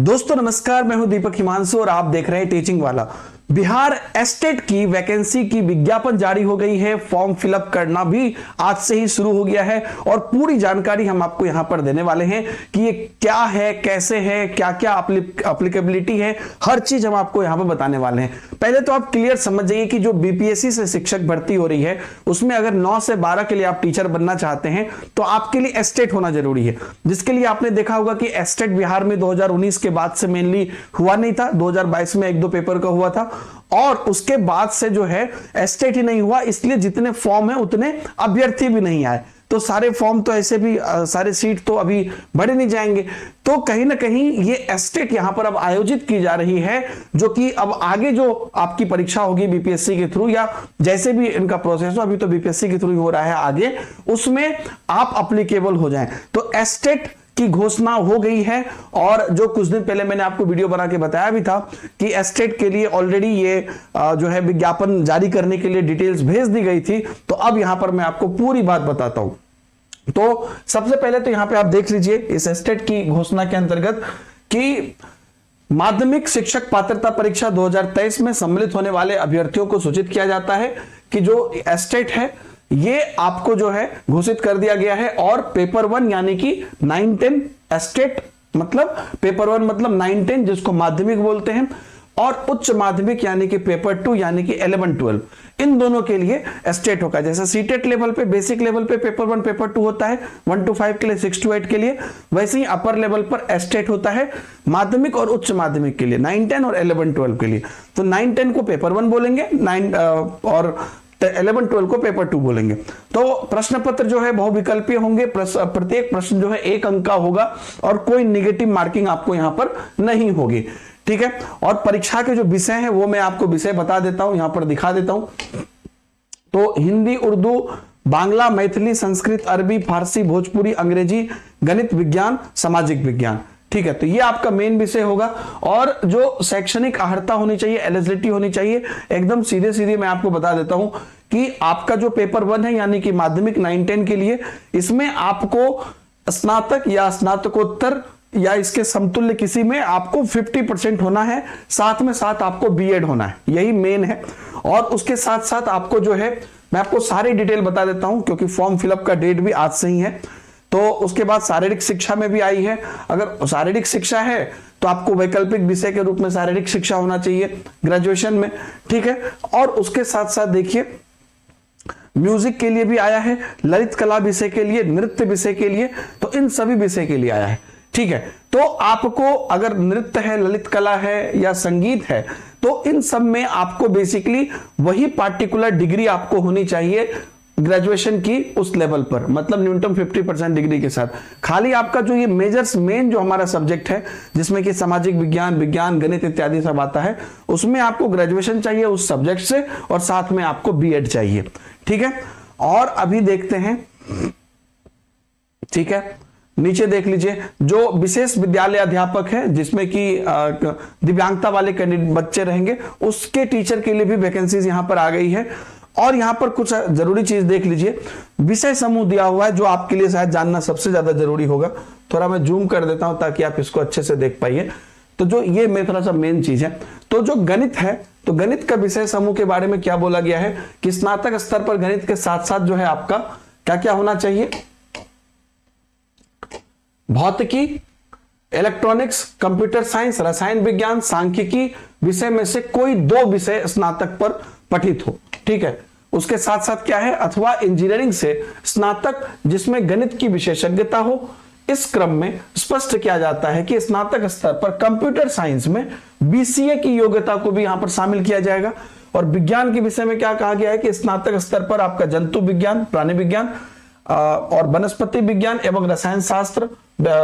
दोस्तों नमस्कार, मैं हूं दीपक हिमांशु और आप देख रहे हैं टीचिंग वाला। बिहार एस्टेट की वैकेंसी की विज्ञापन जारी हो गई है। फॉर्म फिलअप करना भी आज से ही शुरू हो गया है और पूरी जानकारी हम आपको यहां पर देने वाले हैं कि ये क्या है, कैसे है, क्या क्या एप्लीकेबिलिटी है, हर चीज हम आपको यहां पर बताने वाले हैं। पहले तो आप क्लियर समझ जाइए कि जो बीपीएससी से शिक्षक भर्ती हो रही है उसमें अगर 9 से 12 के लिए आप टीचर बनना चाहते हैं तो आपके लिए एस्टेट होना जरूरी है, जिसके लिए आपने देखा होगा कि एस्टेट बिहार में 2019 के बाद से मेनली हुआ नहीं था। 2022 में 1-2 पेपर का हुआ था और उसके बाद से जो है एस्टेट ही नहीं हुआ, इसलिए जितने फॉर्म है उतने अभ्यर्थी भी नहीं आए। तो सारे फॉर्म तो ऐसे भी सारे सीट तो अभी बढ़े नहीं जाएंगे। तो कहीं ना कहीं ये एस्टेट यहां पर अब आयोजित की जा रही है, जो कि अब आगे जो आपकी परीक्षा होगी बीपीएससी के थ्रू या जैसे भी इनका प्रोसेस हो, अभी तो बीपीएससी के थ्रू हो रहा है, आगे उसमें आप अप्लीकेबल हो जाएं। तो एस्टेट की घोषणा हो गई है और जो कुछ दिन पहले मैंने आपको वीडियो बना के बताया भी था कि एस्टेट के लिए ऑलरेडी ये जो है विज्ञापन जारी करने के लिए डिटेल्स भेज दी गई थी। तो अब यहां पर मैं आपको पूरी बात बताता हूं। तो सबसे पहले तो यहां पे आप देख लीजिए इस एस्टेट की घोषणा के अंतर्गत कि माध्यमिक शिक्षक पात्रता परीक्षा 2023 में सम्मिलित होने वाले अभ्यर्थियों को सूचित किया जाता है कि जो एस्टेट है ये आपको जो है घोषित कर दिया गया है। और पेपर 1 यानी कि 9-10 एस्टेट मतलब पेपर 1 मतलब 9-10 जिसको माध्यमिक बोलते हैं, और उच्च माध्यमिक यानी कि पेपर 2 यानी कि 11-12, इन दोनों के लिए एस्टेट होगा। जैसे सीटेट लेवल पे, बेसिक लेवल पे पेपर 1 पेपर 2 होता है 1 to 5 के लिए, 6 to 8 के लिए, वैसे ही अपर लेवल पर एस्टेट होता है माध्यमिक और उच्च माध्यमिक के लिए 9-10 और 11-12 के लिए। तो 9-10 को पेपर 1 बोलेंगे, 9 और 11-12 को पेपर 2 बोलेंगे। तो प्रश्न पत्र जो है बहुविकल्पीय होंगे, प्रत्येक प्रश्न जो है 1 अंक का होगा और कोई निगेटिव मार्किंग आपको यहां पर नहीं होगी, ठीक है। और परीक्षा के जो विषय हैं वो मैं आपको विषय बता देता हूं, यहां पर दिखा देता हूं। तो हिंदी, उर्दू, बांग्ला, मैथिली, संस्कृत, अरबी, फारसी, भोजपुरी, अंग्रेजी, गणित, विज्ञान, सामाजिक विज्ञान, ठीक है। तो ये आपका मेन विषय होगा। और जो शैक्षणिक अर्हता होनी चाहिए, एलिजिबिलिटी होनी चाहिए, एकदम सीधे सीधे मैं आपको बता देता हूं कि आपका जो पेपर 1 है यानी कि माध्यमिक 9-10 के लिए, इसमें आपको स्नातक या स्नातकोत्तर या इसके समतुल्य किसी में आपको 50% होना है, साथ में साथ आपको बीएड होना है, यही मेन है। और उसके साथ साथ आपको जो है मैं आपको सारी डिटेल बता देता हूं क्योंकि फॉर्म फिलअप का डेट भी आज से ही है। तो उसके बाद शारीरिक शिक्षा में भी आई है। अगर शारीरिक शिक्षा है तो आपको वैकल्पिक विषय के रूप में शारीरिक शिक्षा होना चाहिए ग्रेजुएशन में, ठीक है। और उसके साथ साथ देखिए म्यूजिक के लिए भी आया है, ललित कला विषय के लिए, नृत्य विषय के लिए, तो इन सभी विषय के लिए आया है, ठीक है। तो आपको अगर नृत्य है, ललित कला है या संगीत है तो इन सब में आपको बेसिकली वही पार्टिकुलर डिग्री आपको होनी चाहिए ग्रेजुएशन की उस लेवल पर, मतलब न्यूनतम 50% डिग्री के साथ। खाली आपका जो ये मेजर्स मेन जो हमारा सब्जेक्ट है जिसमें कि सामाजिक विज्ञान, विज्ञान, गणित इत्यादि सब आता है, उसमें आपको ग्रेजुएशन चाहिए उस सब्जेक्ट से और साथ में आपको बीएड चाहिए, ठीक है। और अभी देखते हैं, ठीक है, नीचे देख लीजिए जो विशेष विद्यालय अध्यापक है जिसमें कि दिव्यांगता वाले कैंडिडेट बच्चे रहेंगे, उसके टीचर के लिए भी वैकेंसीज यहां पर आ गई है। और यहां पर कुछ जरूरी चीज देख लीजिए, विषय समूह दिया हुआ है जो आपके लिए शायद जानना सबसे ज्यादा जरूरी होगा। थोड़ा मैं जूम कर देता हूं ताकि आप इसको अच्छे से देख पाइए। तो जो ये मेरे थोड़ा सा मेन चीज है, तो जो गणित है, तो गणित का विषय समूह के बारे में क्या बोला गया है कि स्नातक स्तर पर गणित के साथ साथ जो है आपका क्या क्या होना चाहिए, भौतिकी, इलेक्ट्रॉनिक्स, कंप्यूटर साइंस, रसायन विज्ञान, सांख्यिकी विषय में से कोई 2 विषय स्नातक पर पठित हो, ठीक है। उसके साथ साथ क्या है, अथवा इंजीनियरिंग से स्नातक जिसमें गणित की विशेषज्ञता हो। इस क्रम में स्पष्ट किया जाता है कि स्नातक स्तर पर कंप्यूटर साइंस में बीसीए की योग्यता को भी यहां पर शामिल किया जाएगा। और विज्ञान के विषय में क्या कहा गया है कि स्नातक स्तर पर आपका जंतु विज्ञान, प्राणी विज्ञान और वनस्पति विज्ञान एवं रसायन शास्त्र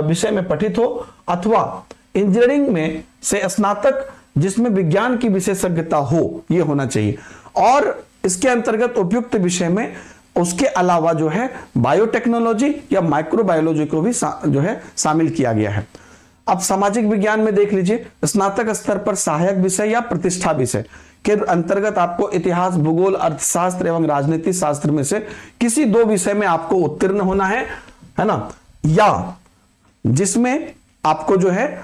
विषय में पठित हो, अथवा इंजीनियरिंग में से स्नातक जिसमें विज्ञान की विशेषज्ञता हो, यह होना चाहिए। और इसके अंतर्गत उपयुक्त विषय में उसके अलावा जो है बायोटेक्नोलॉजी या माइक्रोबायोलॉजी को भी जो है शामिल किया गया है। अब सामाजिक विज्ञान में देख लीजिए, स्नातक स्तर पर सहायक विषय या प्रतिष्ठा विषय के अंतर्गत आपको इतिहास, भूगोल, अर्थशास्त्र एवं राजनीति शास्त्र में से किसी 2 विषय में आपको उत्तीर्ण होना है ना, या जिसमें आपको जो है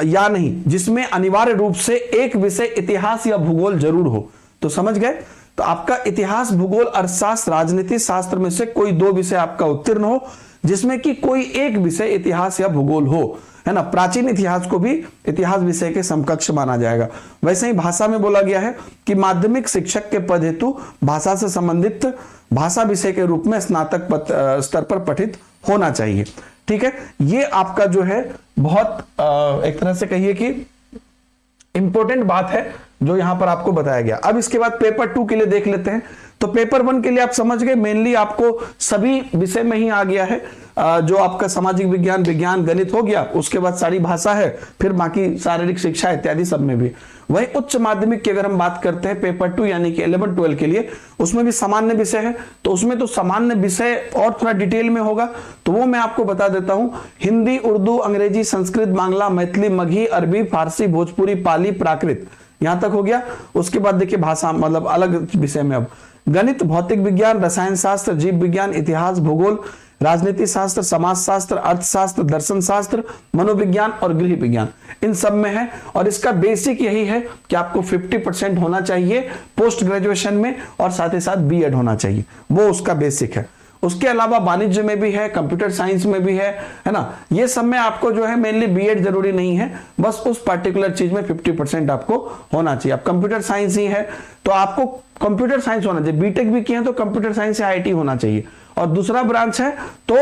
या नहीं जिसमें अनिवार्य रूप से एक विषय इतिहास या भूगोल जरूर हो। तो समझ गए, तो आपका इतिहास, भूगोल, अर्थशास्त्र, राजनीति शास्त्र में से कोई 2 विषय आपका उत्तीर्ण हो, जिसमें कि कोई एक विषय इतिहास या भूगोल हो, है ना। प्राचीन इतिहास को भी इतिहास विषय के समकक्ष माना जाएगा। वैसे ही भाषा में बोला गया है कि माध्यमिक शिक्षक के पद हेतु भाषा से संबंधित भाषा विषय के रूप में स्नातक स्तर पर पठित होना चाहिए। ठीक है, ये आपका जो है बहुत एक तरह से कहिए कि इंपॉर्टेंट बात है जो यहां पर आपको बताया गया। अब इसके बाद पेपर 2 के लिए देख लेते हैं। तो पेपर 1 के लिए आप समझ गए, मेनली आपको सभी विषय में ही आ गया है। जो आपका सामाजिक विज्ञान, विज्ञान, गणित हो गया, उसके बाद सारी भाषा है, फिर बाकी शारीरिक शिक्षा इत्यादि सब में भी। वही उच्च माध्यमिक की अगर हम बात करते हैं पेपर 2 यानी कि 11-12 के लिए, उसमें भी सामान्य विषय है। तो उसमें तो सामान्य विषय और थोड़ा डिटेल में होगा, तो वो मैं आपको बता देता हूं। हिंदी, उर्दू, अंग्रेजी, संस्कृत, बांग्ला, मैथिली, मगही, अरबी, फारसी, भोजपुरी, पाली, प्राकृत, यहां तक हो गया। उसके बाद देखिए भाषा मतलब अलग विषय में अब गणित, भौतिक विज्ञान, रसायन शास्त्र, जीव विज्ञान, इतिहास, भूगोल, राजनीति शास्त्र, समाज शास्त्र, अर्थशास्त्र, दर्शन शास्त्र, मनोविज्ञान और गृह विज्ञान, इन सब में है। और इसका बेसिक यही है कि आपको 50% होना चाहिए पोस्ट ग्रेजुएशन में, और साथ ही साथ बीएड होना चाहिए, वो उसका बेसिक है। उसके अलावा वाणिज्य में भी है, कंप्यूटर साइंस में भी है ना। ये सब में आपको जो है मेनली बीएड जरूरी नहीं है, बस उस पर्टिकुलर चीज में 50% आपको होना चाहिए। अब कंप्यूटर साइंस ही है तो आपको कंप्यूटर साइंस होना चाहिए। बीटेक भी किए हैं तो कंप्यूटर साइंस से आईटी होना चाहिए। और दूसरा ब्रांच है तो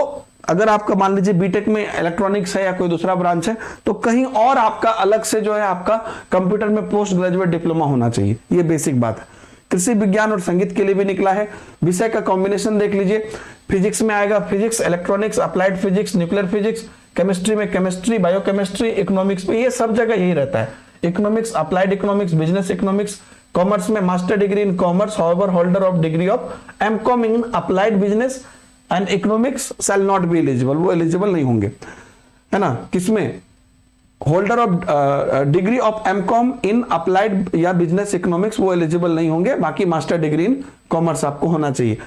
अगर आपका मान लीजिए बीटेक में इलेक्ट्रॉनिक्स है या कोई दूसरा ब्रांच है, तो कहीं और आपका अलग से जो है आपका कंप्यूटर में पोस्ट ग्रेजुएट डिप्लोमा होना चाहिए। ये बेसिक बात है। कृषि विज्ञान और संगीत के लिए भी निकला है। विषय का कॉम्बिनेशन देख लीजिए, फिजिक्स में आएगा physics, electronics, applied physics, nuclear physics, chemistry में केमिस्ट्री, बायोकेमिस्ट्री, इकोनॉमिक्स में ये सब जगह यही रहता है। Economics, applied economics, business economics, commerce में master degree in commerce, however holder of degree of MCom in applied business and economics shall not be eligible, वो एलिजिबल नहीं होंगे, है ना। किसमें? Holder of degree of MCom in applied या business economics, वो eligible नहीं होंगे। बाकी मास्टर डिग्री इन कॉमर्स आपको होना चाहिए।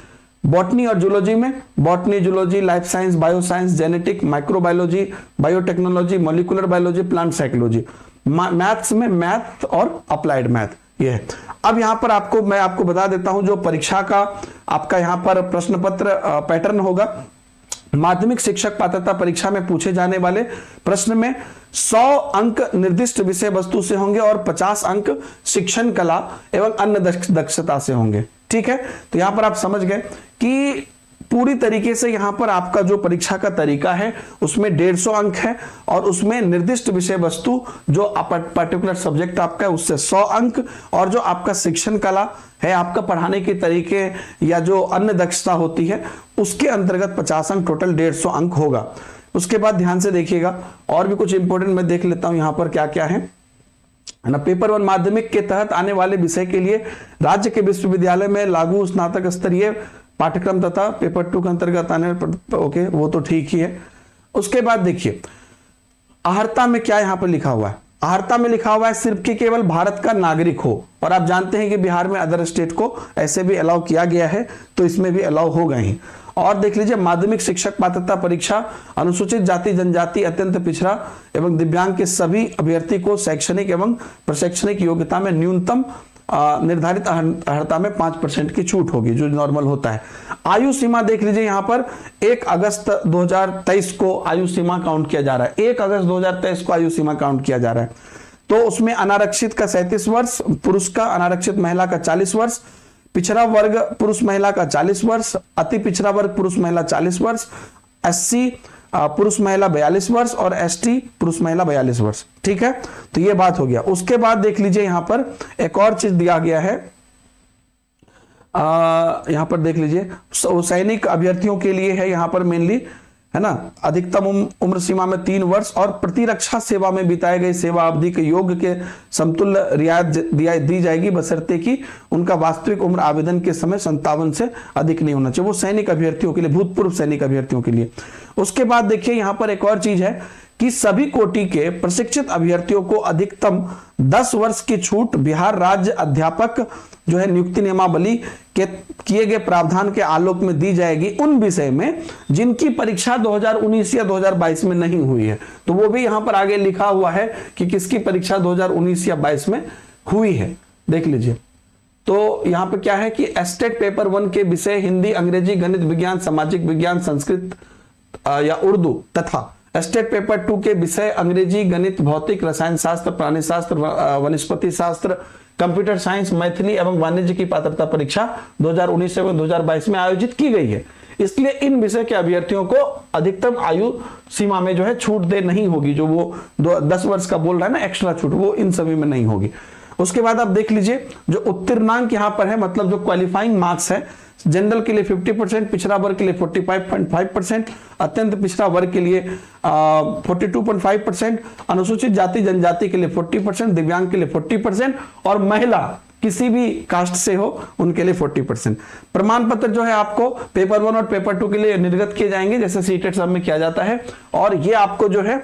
बॉटनी और जूलॉजी में botany, zoology, life science, bio science, genetic, microbiology, biotechnology, molecular biology, plant psychology. Maths में मैथ और अप्लाइड मैथ, ये है। अब यहां पर मैं आपको बता देता हूं जो परीक्षा का आपका यहां पर प्रश्न पत्र पैटर्न होगा। माध्यमिक शिक्षक पात्रता परीक्षा में पूछे जाने वाले प्रश्न में 100 अंक निर्दिष्ट विषय वस्तु से होंगे और 50 अंक शिक्षण कला एवं अन्य दक्षता से होंगे। ठीक है, तो यहां पर आप समझ गए कि पूरी तरीके से यहां पर आपका जो परीक्षा का तरीका है उसमें 150 अंक है, और उसमें निर्दिष्ट विषय वस्तु जो पर्टिकुलर सब्जेक्ट आपका है उससे 100 अंक, और जो आपका शिक्षण कला है, आपका पढ़ाने के तरीके या जो अन्य दक्षता होती है उसके अंतर्गत 50 अंक, टोटल 150 अंक होगा। उसके बाद ध्यान से देखिएगा, और भी कुछ इंपॉर्टेंट मैं देख लेता हूं यहां पर क्या क्या है ना। पेपर 1 माध्यमिक के तहत आने वाले विषय के लिए राज्य के विश्वविद्यालय में लागू स्नातक स्तरीय पाठ्यक्रम तथा पेपर 2 के अंतर्गत आने पर, ओके वो तो ठीक ही है। उसके बाद देखिए अहर्ता में क्या यहां पर लिखा हुआ है। अहर्ता में लिखा हुआ है सिर्फ कि केवल भारत का नागरिक हो, और आप जानते हैं कि बिहार में अदर स्टेट को ऐसे भी अलाउ किया गया है, तो इसमें भी अलाउ हो गए हैं। और देख लीजिए माध्यमिक शिक्षक पात्रता परीक्षा अनुसूचित जाति, जनजाति, अत्यंत पिछड़ा एवं दिव्यांग के सभी अभ्यर्थी को शैक्षणिक एवं प्रशैक्षणिक योग्यता में न्यूनतम निर्धारित अर्हता में 5% की छूट होगी, जो नॉर्मल होता है। आयु सीमा देख लीजिए यहां पर 1 अगस्त 2023 को आयु सीमा काउंट किया जा रहा है। 1 अगस्त 2023 को आयु सीमा काउंट किया जा रहा है। तो उसमें अनारक्षित का 37 वर्ष, पुरुष का, अनारक्षित महिला का 40 वर्ष, पिछड़ा वर्ग पुरुष महिला का 40 वर्ष, अति पिछड़ा वर्ग पुरुष महिला 40 वर्ष, SC पुरुष महिला 42 वर्ष और ST पुरुष महिला 42 वर्ष। ठीक है, तो ये बात हो गया। उसके बाद देख लीजिए यहां पर एक और चीज दिया गया है, यहां पर देख लीजिए सैनिक अभ्यर्थियों के लिए है यहां पर मेनली, है ना। अधिकतम उम्र सीमा में 3 वर्ष और प्रतिरक्षा सेवा में बिताए गए सेवा अवधि के योग के समतुल्य रियायत दी जाएगी, बशर्ते कि उनका वास्तविक उम्र आवेदन के समय 57 से अधिक नहीं होना चाहिए। वो सैनिक अभ्यर्थियों के लिए, भूतपूर्व सैनिक अभ्यर्थियों के लिए। उसके बाद देखिए यहां पर एक और चीज है कि सभी कोटि के प्रशिक्षित अभ्यर्थियों को अधिकतम 10 वर्ष की छूट बिहार राज्य अध्यापक जो है नियुक्ति नियमावली के किए गए प्रावधान के आलोक में दी जाएगी उन विषय में जिनकी परीक्षा 2019 या 2022 में नहीं हुई है। तो वो भी यहां पर आगे लिखा हुआ है कि किसकी परीक्षा 2019 या 22 में हुई है, देख लीजिए। तो यहां पर क्या है कि एस्टेट पेपर 1 के विषय हिंदी, अंग्रेजी, गणित, विज्ञान, सामाजिक विज्ञान, संस्कृत या उर्दू तथा एस्टेट पेपर 2 के विषय अंग्रेजी, गणित, भौतिक, रसायन शास्त्र, प्राणी शास्त्र, वनस्पति शास्त्र, कंप्यूटर साइंस, मैथिली एवं वाणिज्य की पात्रता परीक्षा 2019 एवं 2022 में आयोजित की गई है। इसलिए इन विषय के अभ्यर्थियों को अधिकतम आयु सीमा में जो है छूट दे नहीं होगी, जो वो 10 वर्ष का बोल रहा है ना एक्स्ट्रा छूट, वो इन सभी में नहीं होगी। उसके बाद आप देख लीजिए जो उत्तीर्णांक यहां पर है, मतलब जो क्वालिफाइंग मार्क्स है, जनरल के लिए 50%, पिछड़ा वर्ग के लिए 45.5%, अत्यंत पिछड़ा वर्ग के लिए 42.5%, अनुसूचित जाति जनजाति के लिए 40%, दिव्यांग के लिए 40% और महिला किसी भी कास्ट से हो उनके लिए 40%। प्रमाण पत्र जो है आपको पेपर 1 और पेपर 2 के लिए निर्गत किए जाएंगे, जैसे सीटेट सब में किया जाता है। और ये आपको जो है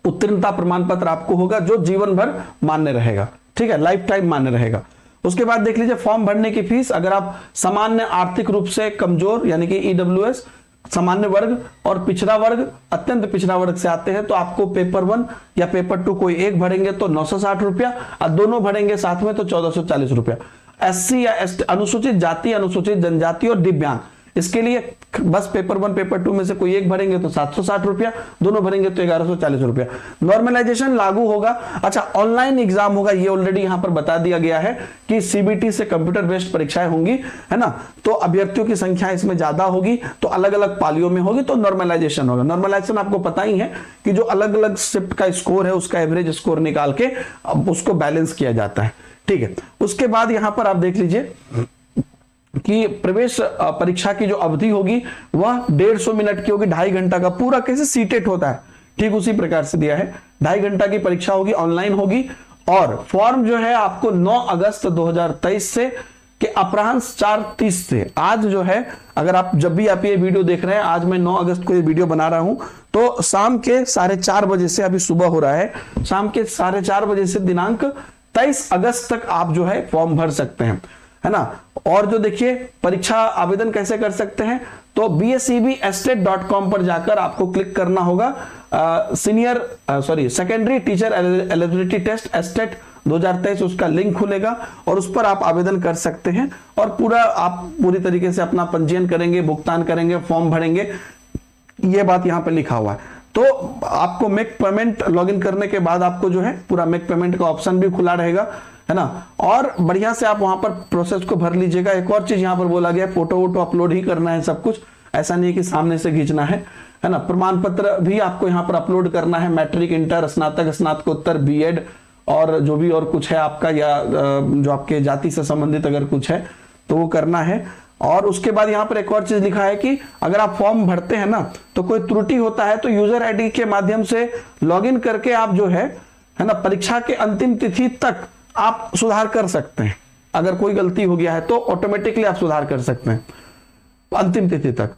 उत्तीर्णता प्रमाण पत्र आपको होगा जो जीवन भर मान्य रहेगा, ठीक है, लाइफ टाइम मान्य रहेगा। उसके बाद देख लीजिए फॉर्म भरने की फीस। अगर आप सामान्य आर्थिक रूप से कमजोर यानी कि ईडब्ल्यूएस, सामान्य वर्ग और पिछड़ा वर्ग, अत्यंत पिछड़ा वर्ग से आते हैं तो आपको पेपर 1 या पेपर 2 कोई एक भरेंगे तो 960 रुपया और दोनों भरेंगे साथ में तो 1440 रुपया। एससी या एसटी, अनुसूचित जाति, अनुसूचित जनजाति और दिव्यांग, इसके लिए बस पेपर 1 पेपर 2 में से कोई एक भरेंगे तो 760 रुपया, दोनों भरेंगे तो 1140 रुपया। नॉर्मलाइजेशन लागू होगा। अच्छा, ऑनलाइन एग्जाम होगा, ये ऑलरेडी यहां पर बता दिया गया है कि सीबीटी से कंप्यूटर बेस्ड परीक्षाएं होंगी, है ना। तो अभ्यर्थियों की संख्या इसमें ज्यादा होगी तो अलग अलग पालियों में होगी तो नॉर्मलाइजेशन होगा। नॉर्मलाइजेशन आपको पता ही है कि जो अलग अलग शिफ्ट का स्कोर है उसका एवरेज स्कोर निकाल के उसको बैलेंस किया जाता है, ठीक है। उसके बाद यहां पर आप देख लीजिए कि प्रवेश परीक्षा की जो अवधि होगी वह 150 मिनट की होगी, 2.5 घंटा का, पूरा कैसे सीटेट होता है ठीक उसी प्रकार से दिया है। 2.5 घंटा की परीक्षा होगी, ऑनलाइन होगी और फॉर्म जो है आपको 9 अगस्त 2023 से के अपराह्न 4:30 से, आज जो है अगर आप जब भी आप ये वीडियो देख रहे हैं, आज मैं 9 अगस्त को ये वीडियो बना रहा हूं, तो शाम के 4:30 बजे से, अभी सुबह हो रहा है, शाम के 4:30 बजे से दिनांक 23 अगस्त तक आप जो है फॉर्म भर सकते हैं, है ना। और जो देखिए परीक्षा आवेदन कैसे कर सकते हैं, तो bsebestate.com पर जाकर आपको क्लिक करना होगा secondary teacher eligibility test state 2023, उसका लिंक खुलेगा और उस पर आप आवेदन कर सकते हैं और पूरा आप पूरी तरीके से अपना पंजीयन करेंगे, भुगतान करेंगे, फॉर्म भरेंगे, ये बात यहां पर लिखा हुआ है। तो आपको मेक पेमेंट लॉगिन करने के बाद आपको जो है पूरा मेक पेमेंट का ऑप्शन भी खुला रहेगा, है ना। और बढ़िया से आप वहां पर प्रोसेस को भर लीजिएगा। एक और चीज यहां पर बोला गया, फोटो वोटो अपलोड ही करना है सब कुछ, ऐसा नहीं कि सामने से खींचना है ना। प्रमाण पत्र भी आपको यहां पर अपलोड करना है, मैट्रिक, इंटर, स्नातक, स्नातकोत्तर, बीएड और जो भी और कुछ है आपका, या जो आपके जाति से संबंधित अगर कुछ है तो वो करना है। और उसके बाद यहां पर एक और चीज लिखा है कि अगर आप फॉर्म भरते हैं ना तो कोई त्रुटि होता है तो यूजर आईडी के माध्यम से लॉगिन करके आप जो है ना, परीक्षा के अंतिम तिथि तक आप सुधार कर सकते हैं। अगर कोई गलती हो गया है तो ऑटोमेटिकली आप सुधार कर सकते हैं अंतिम तिथि तक।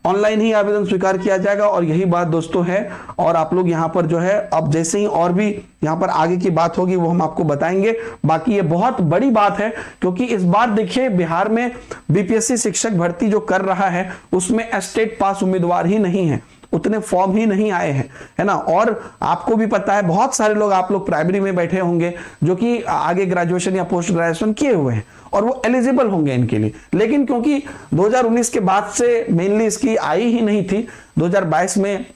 ऑनलाइन ही आवेदन स्वीकार किया जाएगा और यही बात दोस्तों है। और आप लोग यहां पर जो है अब जैसे ही और भी यहां पर आगे की बात होगी वो हम आपको बताएंगे। बाकी ये बहुत बड़ी बात है क्योंकि इस बार देखिए बिहार में बीपीएससी शिक्षक भर्ती जो कर रहा है उसमें एस्टेट पास उम्मीदवार ही नहीं है, उतने फॉर्म ही नहीं आए हैं, है ना। और आपको भी पता है बहुत सारे लोग, आप लोग प्राइमरी में बैठे होंगे जो कि आगे ग्रेजुएशन या पोस्ट ग्रेजुएशन किए हुए हैं और वो एलिजिबल होंगे इनके लिए, लेकिन क्योंकि 2019 के बाद से मेनली इसकी आई ही नहीं थी, 2022 में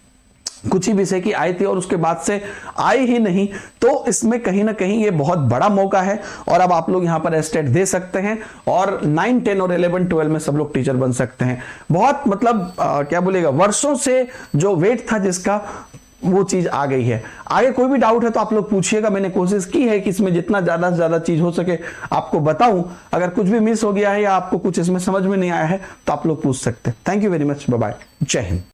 कुछ ही विषय की आई थी और उसके बाद से आई ही नहीं, तो इसमें कहीं ना कहीं ये बहुत बड़ा मौका है। और अब आप लोग यहां पर एस्टेट दे सकते हैं और 9, 10 और 11, 12 में सब लोग टीचर बन सकते हैं। बहुत मतलब क्या बोलेगा, वर्षों से जो वेट था जिसका, वो चीज आ गई है। आगे कोई भी डाउट है तो आप लोग पूछिएगा, मैंने कोशिश की है कि इसमें जितना ज्यादा से ज्यादा चीज हो सके आपको बताऊं। अगर कुछ भी मिस हो गया है या आपको कुछ इसमें समझ में नहीं आया है तो आप लोग पूछ सकते हैं। Thank you very much, bye bye, जय हिंद।